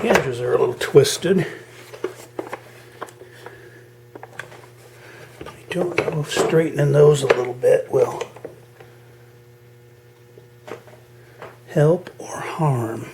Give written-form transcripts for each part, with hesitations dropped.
hinges are a little twisted. I don't know if straightening those a little bit will help or harm.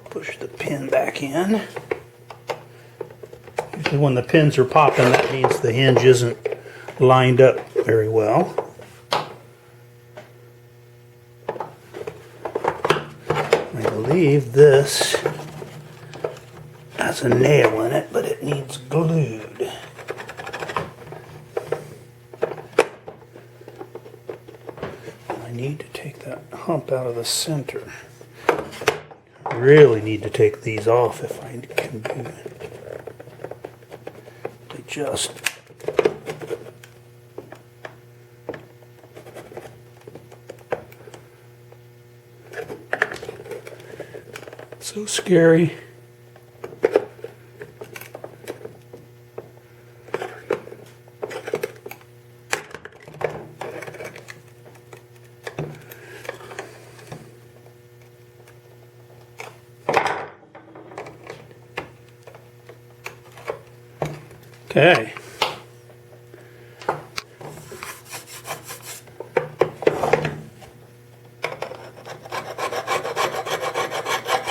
Push the pin back in. Usually when the pins are popping, that means the hinge isn't lined up very well. I believe this has a nail in it, but it needs glued. I need to take that hump out of the center. I really need to take these off if I can do it. They just so scary. Okay.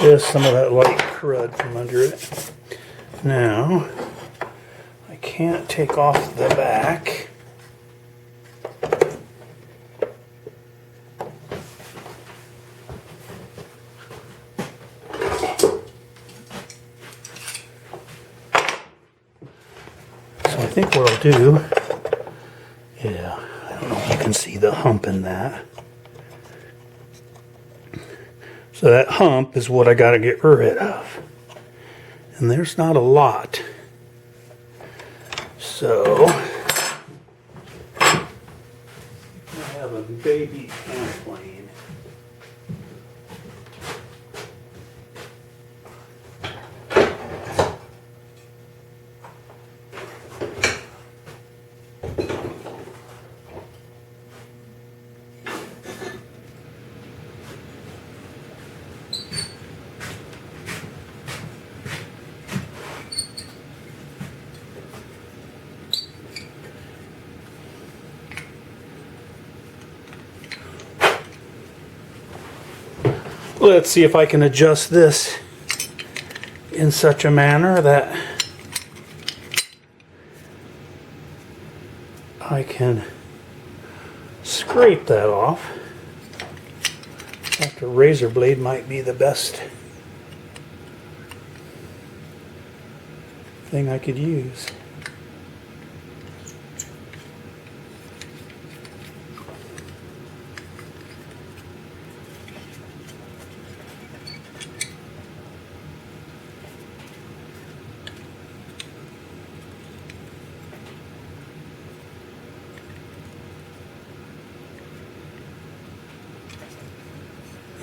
Just some of that light crud from under it. Now, I can't take off the back. So I think what I'll do, yeah, I don't know if you can see the hump in that. So that hump is what I got to get rid of. And there's not a lot. So I have a baby airplane. Let's see if I can adjust this in such a manner that I can scrape that off. After razor blade might be the best thing I could use.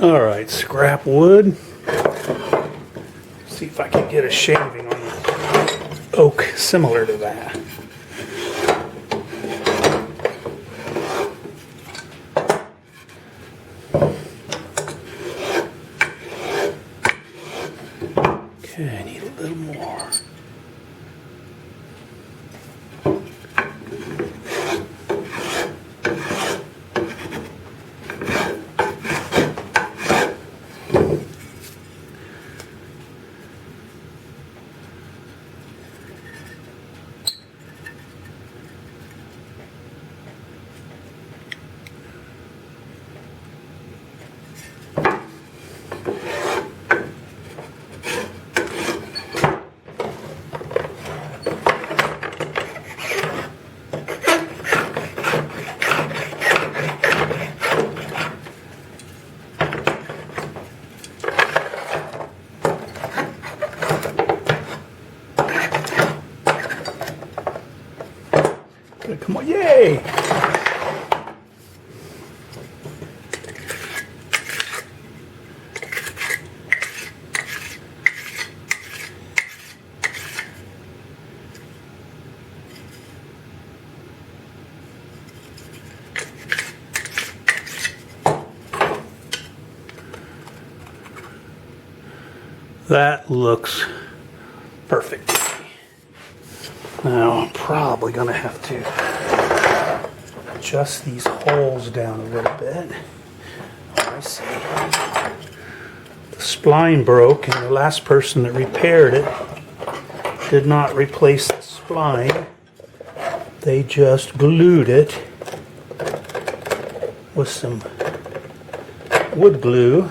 Alright, scrap wood. See if I can get a shaving on the oak similar to that. Okay, I need a little more. That looks perfect. Now I'm probably going to have to adjust these holes down a little bit. Oh, I see. The spline broke, and the last person that repaired it did not replace the spline. They just glued it with some wood glue.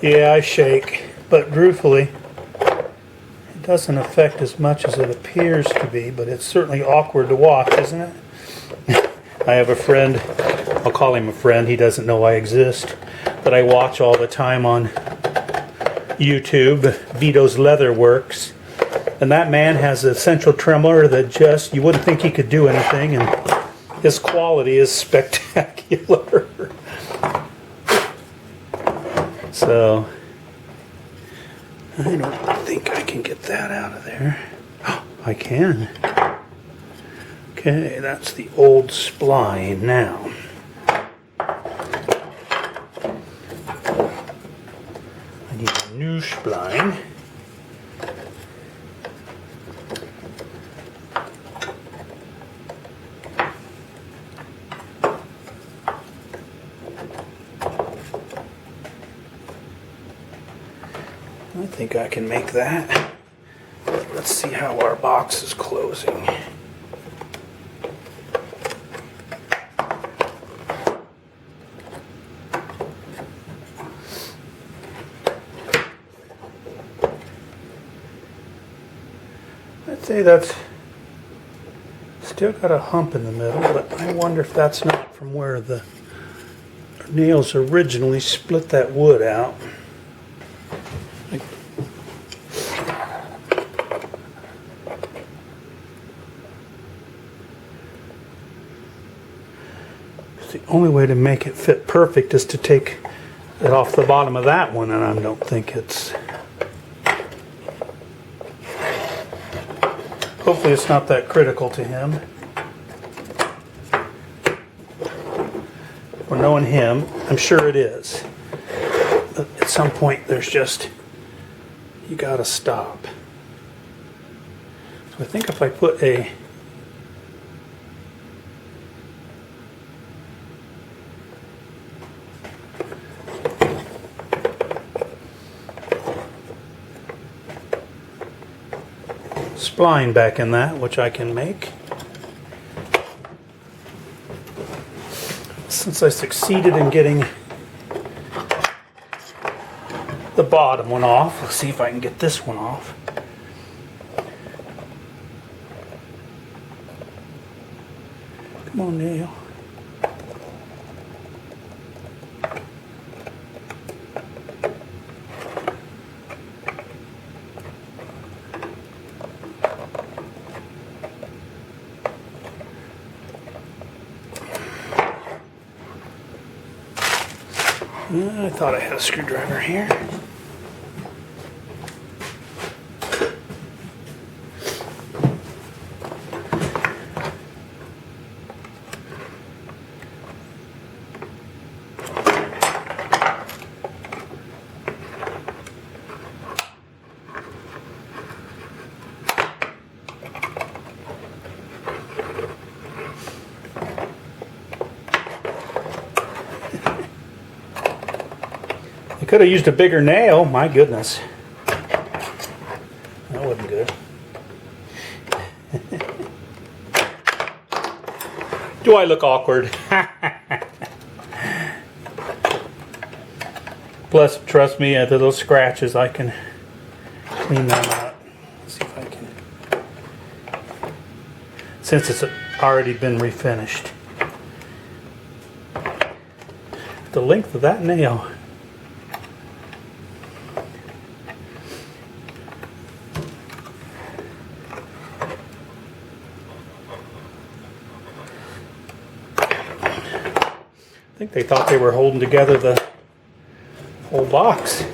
Yeah, I shake, but ruefully, it doesn't affect as much as it appears to be, but it's certainly awkward to watch, isn't it? I have a friend, I'll call him a friend, he doesn't know I exist, that I watch all the time on YouTube, Vito's Leather Works, and that man has a central tremor that just, you wouldn't think he could do anything, and his quality is spectacular. So, I don't think I can get that out of there. Oh, I can. Okay, that's the old spline now. I need a new spline. I think I can make that. Let's see how our box is closing. I'd say that's still got a hump in the middle, but I wonder if that's not from where the nails originally split that wood out. The only way to make it fit perfect is to take it off the bottom of that one, and I don't think it's... Hopefully it's not that critical to him. For knowing him, I'm sure it is. But at some point there's just... You gotta stop. So I think if I put a... spline back in that, which I can make. Since I succeeded in getting the bottom one off, let's see if I can get this one off. Come on, nail. I thought I had a screwdriver here. I could have used a bigger nail, my goodness. That wasn't good. Do I look awkward? Plus, trust me, after those scratches, I can clean them out. Let's see if I can. Since it's already been refinished. The length of that nail think they thought they were holding together the whole box.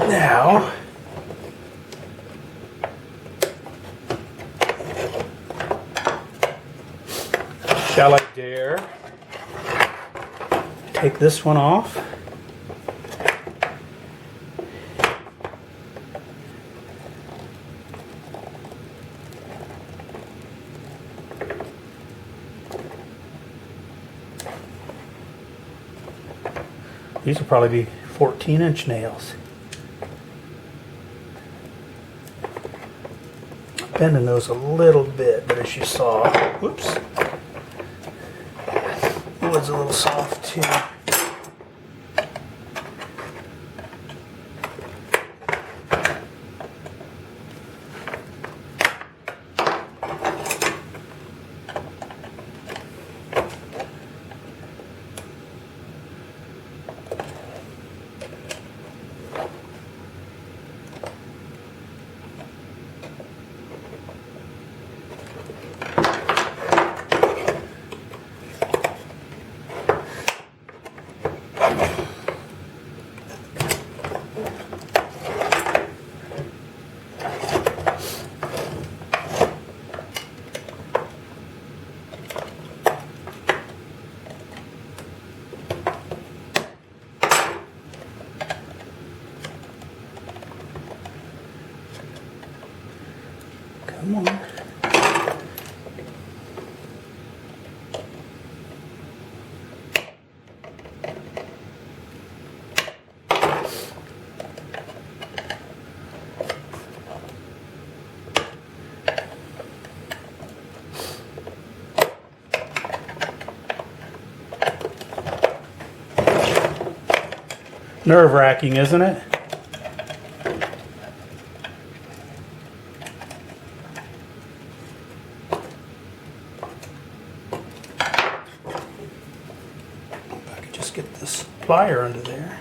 Now, shall I dare take this one off? These will probably be 14-inch nails. Bending those a little bit, but as you saw, whoops, the wood's a little soft too. Come on. Nerve-wracking, isn't it? Get this plier under there,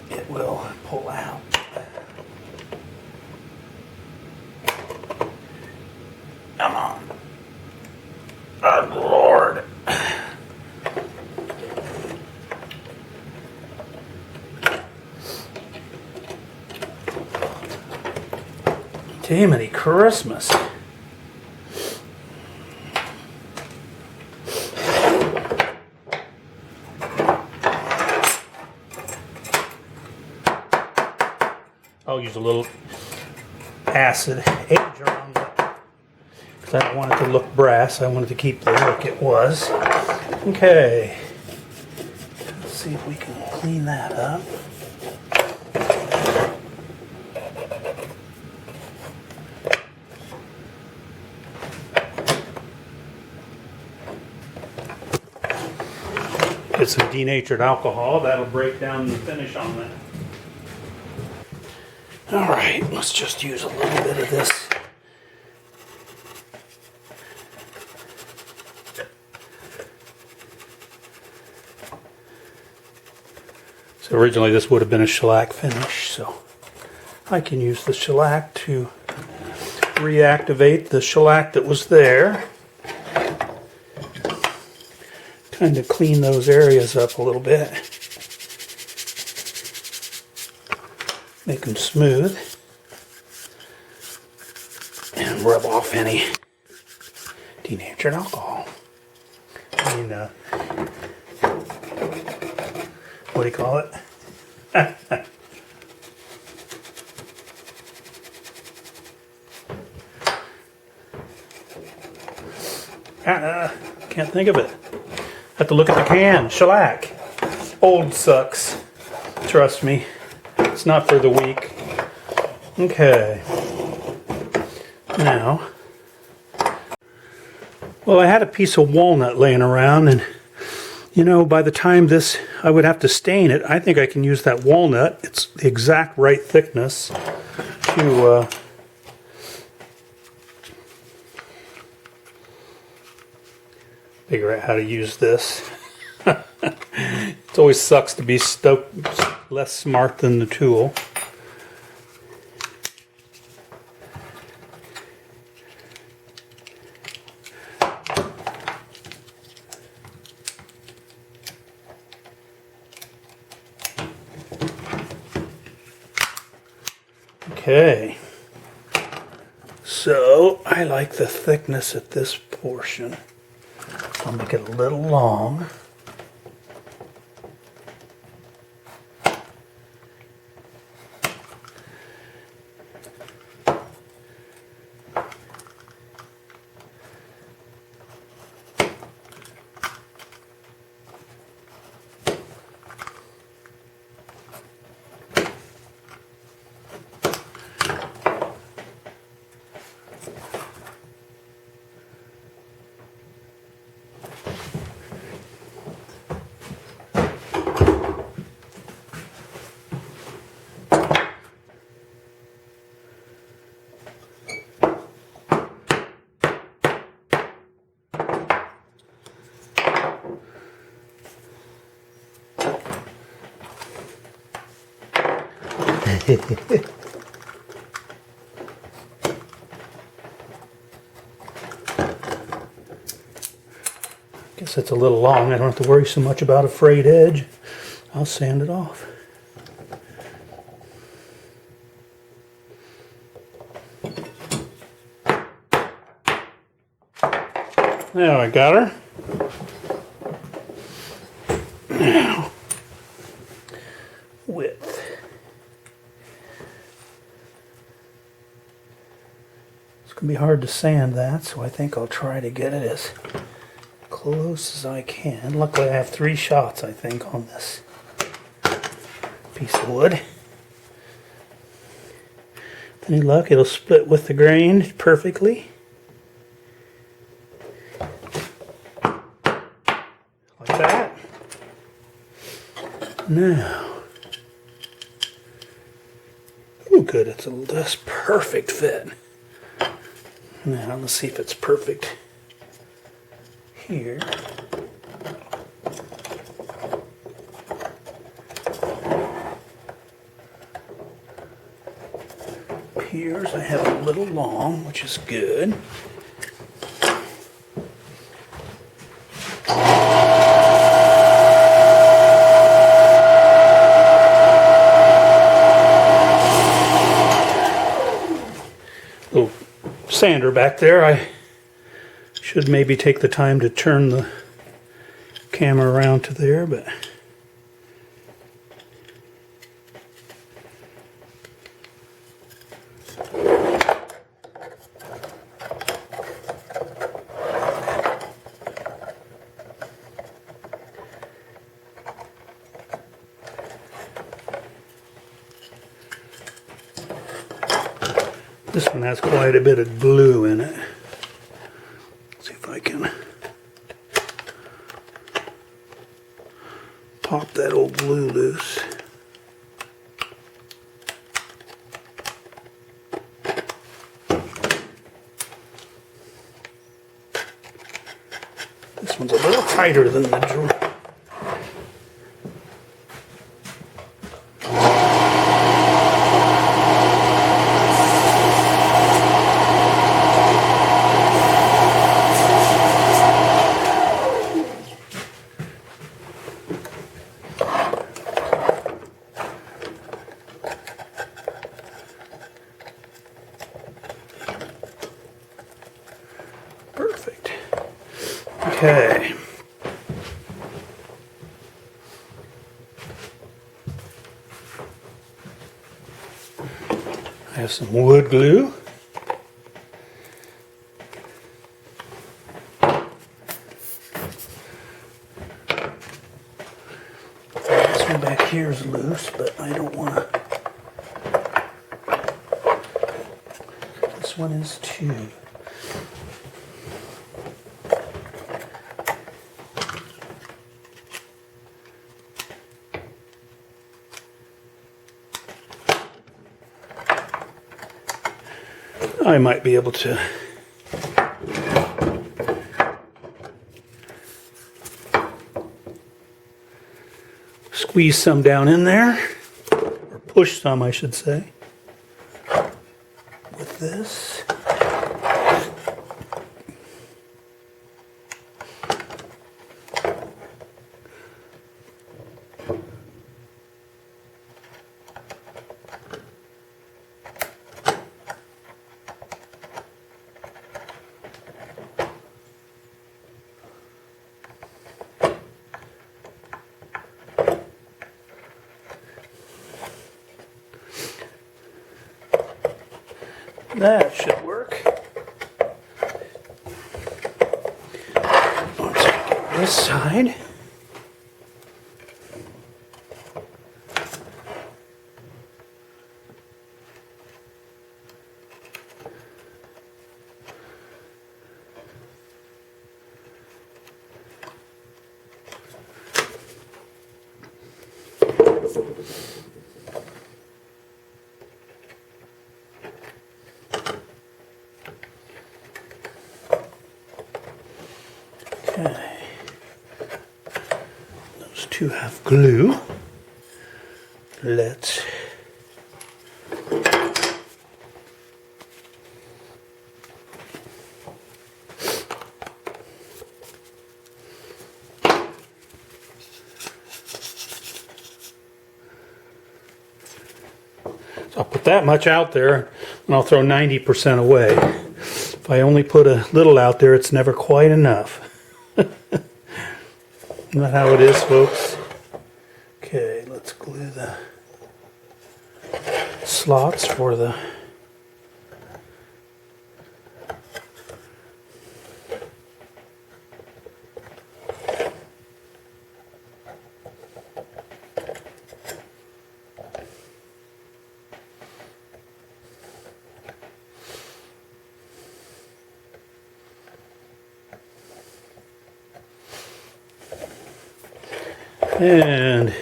it will pull out. Come on. Good Lord. Jiminy Christmas. I'll use a little acid edge around it because I don't want it to look brass. I want it to keep the look it was. Okay. Let's see if we can clean that up. Get some denatured alcohol. That'll break down the finish on that. All right, let's just use a little bit of this. So originally this would have been a shellac finish, so I can use the shellac to reactivate the shellac that was there. Kind of clean those areas up a little bit. Make them smooth and rub off any denatured alcohol. I mean, what do you call it? Can't think of it. Have to look at the can. Shellac. Old sucks. Trust me. It's not for the weak. Okay. Now, well, I had a piece of walnut laying around, and you know, by the time this, I would have to stain it. I think I can use that walnut. It's the exact right thickness to figure out how to use this. It always sucks to be less smart than the tool. Okay, so I like the thickness at this portion. I'll make it a little long. Guess it's a little long. I don't have to worry so much about a frayed edge. I'll sand it off. There, I got her. Now, width. It's going to be hard to sand that, so I think I'll try to get it as close as I can. Luckily I have 3 shots, I think, on this piece of wood. With any luck, it'll split with the grain perfectly. Like that. Now, oh good, that's perfect fit. Now let's see if it's perfect here. Piers I have a little long, which is good. Little sander back there. I should maybe take the time to turn the camera around to there, but this one has quite a bit of glue in it. Let's see if I can pop that old glue loose. This one's a little tighter than the drill. Perfect. Okay. I have some wood glue. This one back here is loose, but I don't want to. This one is too. I might be able to Squeeze some down in there, or push some, I should say, with this. That should work. Let's get this side. Okay. Those two have glue. Let's So I'll put that much out there and I'll throw 90% away. If I only put a little out there, it's never quite enough. Isn't that how it is, folks? Okay, let's glue the slots for the and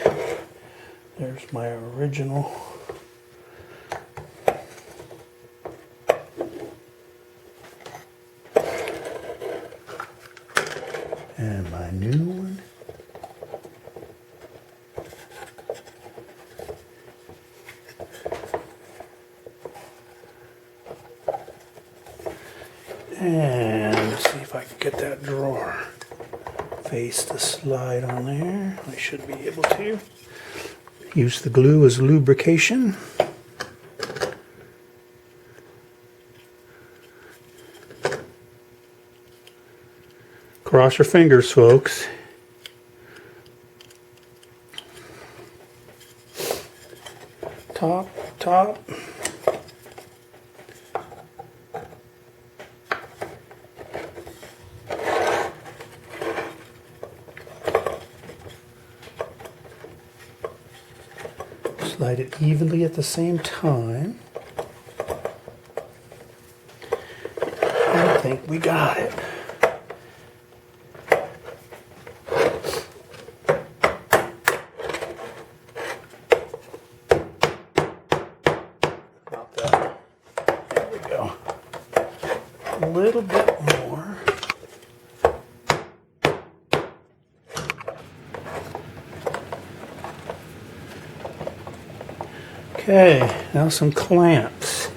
there's my original and my new one. And let's see if I can get that drawer face to slide on there. I should be able to. Use the glue as lubrication. Cross your fingers, folks. Top, top. Slide it evenly at the same time. I think we got it. About that. There we go. A little bit more. Okay, now some clamps.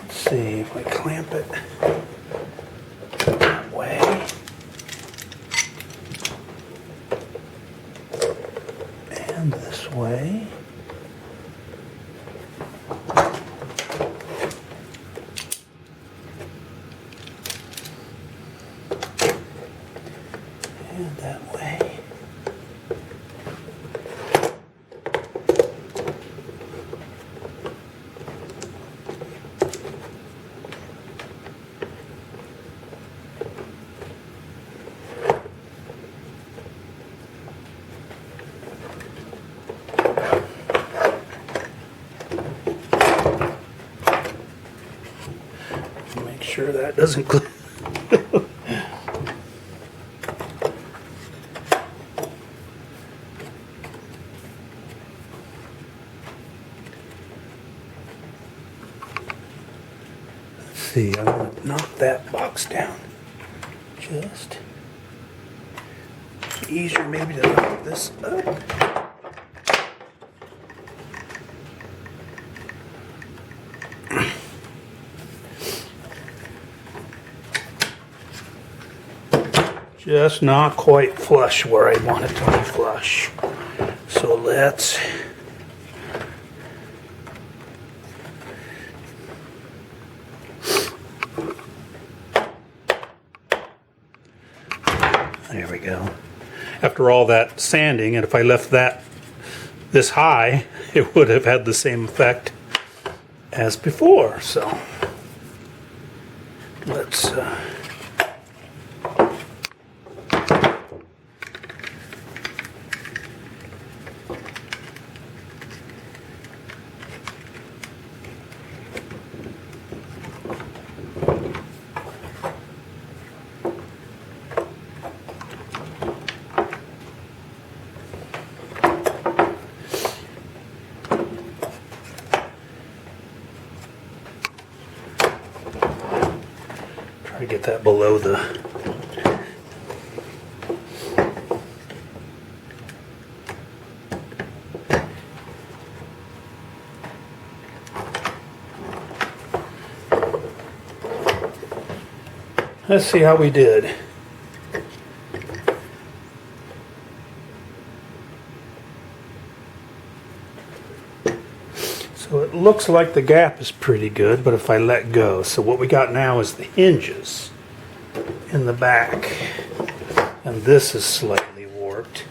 Let's see if I clamp it that way. And this way. And that way. Make sure that doesn't glue. see, I'm going to knock that box down. Just easier maybe to knock this up. Just not quite flush where I want it to be flush. So let's there we go. After all that sanding, and if I left that this high, it would have had the same effect as before. So let's try to get that below the let's see how we did. So it looks like the gap is pretty good, but if I let go, so what we got now is the hinges in the back, and this is slightly warped.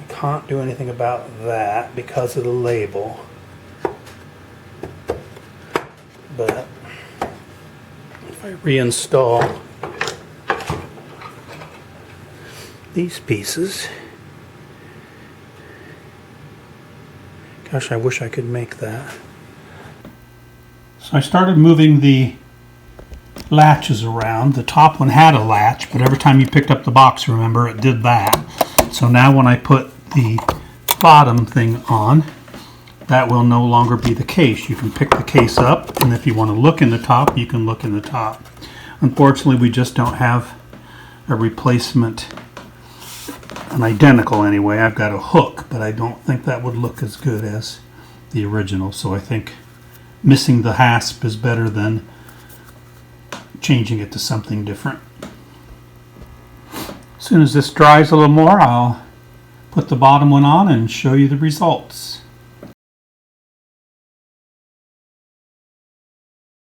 I can't do anything about that because of the label, but if I reinstall these pieces, gosh, I wish I could make that. So I started moving the latches around. The top one had a latch, but every time you picked up the box, remember, it did that. So now when I put the bottom thing on, that will no longer be the case. You can pick the case up, and if you want to look in the top, you can look in the top. Unfortunately, we just don't have a replacement, an identical anyway. I've got a hook, but I don't think that would look as good as the original. So I think missing the hasp is better than changing it to something different. As soon as this dries a little more, I'll put the bottom one on and show you the results.